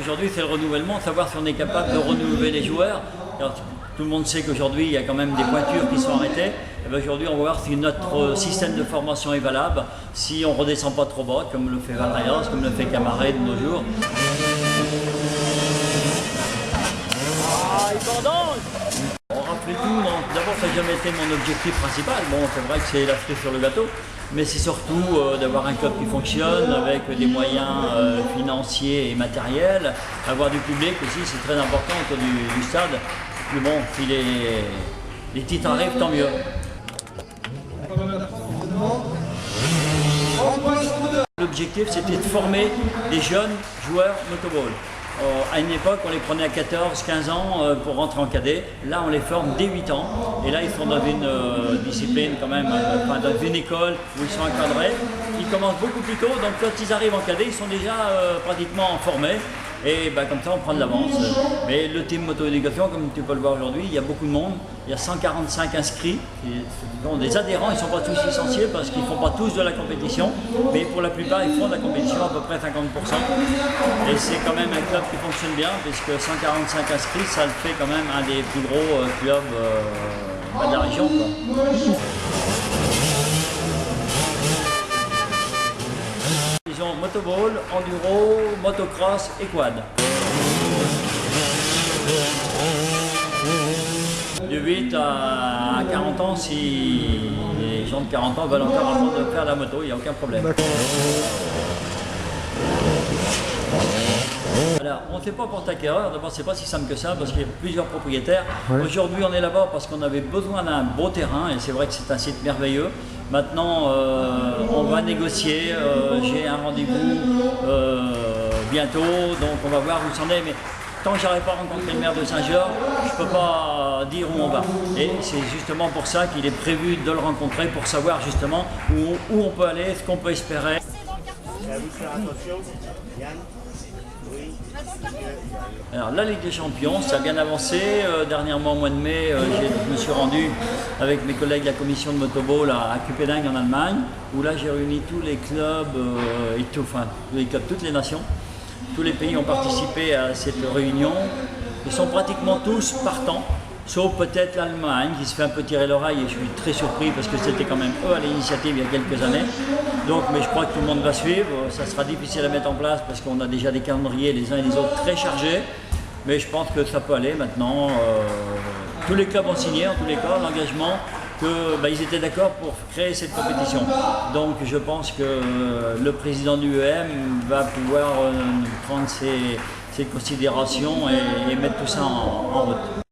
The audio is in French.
aujourd'hui, c'est le renouvellement, savoir si on est capable de renouveler les joueurs. Alors, tout le monde sait qu'aujourd'hui, il y a quand même des pointures qui sont arrêtées. Aujourd'hui, on va voir si notre système de formation est valable, si on ne redescend pas trop bas, comme le fait Valerias, comme le fait Camaré de nos jours. On rappelle tout, d'abord ça n'a jamais été mon objectif principal, bon c'est vrai que c'est la cerise sur le gâteau, mais c'est surtout d'avoir un club qui fonctionne avec des moyens financiers et matériels, avoir du public aussi, c'est très important autour du stade, mais bon, si les titres arrivent, tant mieux. L'objectif c'était de former des jeunes joueurs motoball. À une époque, on les prenait à 14, 15 ans pour rentrer en cadet. Là, on les forme dès 8 ans. Et là, ils sont dans une discipline quand même, dans une école où ils sont encadrés. Ils commencent beaucoup plus tôt, donc quand ils arrivent en cadet, ils sont déjà pratiquement formés. Et comme ça, on prend de l'avance. Mais le team moto-éducation, comme tu peux le voir aujourd'hui, il y a beaucoup de monde. Il y a 145 inscrits. Des adhérents, ils ne sont pas tous licenciés parce qu'ils ne font pas tous de la compétition. Mais pour la plupart, ils font de la compétition à peu près 50%. Et c'est quand même un club qui fonctionne bien, puisque 145 inscrits, ça le fait quand même un des plus gros clubs de la région, quoi. Ils ont motoball, enduro, motocross et quad. De 8 à 40 ans, si les gens de 40 ans veulent encore apprendre à faire la moto, il n'y a aucun problème. Alors, on ne fait pas porte-acquéreur, d'abord c'est pas si simple que ça parce qu'il y a plusieurs propriétaires. Ouais. Aujourd'hui on est là-bas parce qu'on avait besoin d'un beau terrain et c'est vrai que c'est un site merveilleux. Maintenant on va négocier, j'ai un rendez-vous bientôt, donc on va voir où c'en est. Mais tant que j'aurai pas rencontré le maire de Saint-Georges, je ne peux pas dire où on va. Et c'est justement pour ça qu'il est prévu de le rencontrer, pour savoir justement où on peut aller, ce qu'on peut espérer. Alors la Ligue des Champions, ça a bien avancé. Dernièrement, au mois de mai, je me suis rendu avec mes collègues de la commission de motoball à Copenhague en Allemagne, où là j'ai réuni tous les clubs, toutes les nations. Tous les pays ont participé à cette réunion. Ils sont pratiquement tous partants, sauf peut-être l'Allemagne qui se fait un peu tirer l'oreille et je suis très surpris parce que c'était quand même eux à l'initiative il y a quelques années. Donc, mais je crois que tout le monde va suivre. Ça sera difficile à mettre en place parce qu'on a déjà des calendriers les uns et les autres très chargés. Mais je pense que ça peut aller maintenant. Tous les clubs ont signé en tous les cas l'engagement qu'ils étaient d'accord pour créer cette compétition. Donc je pense que le président du UEM va pouvoir prendre ses considérations et mettre tout ça en route.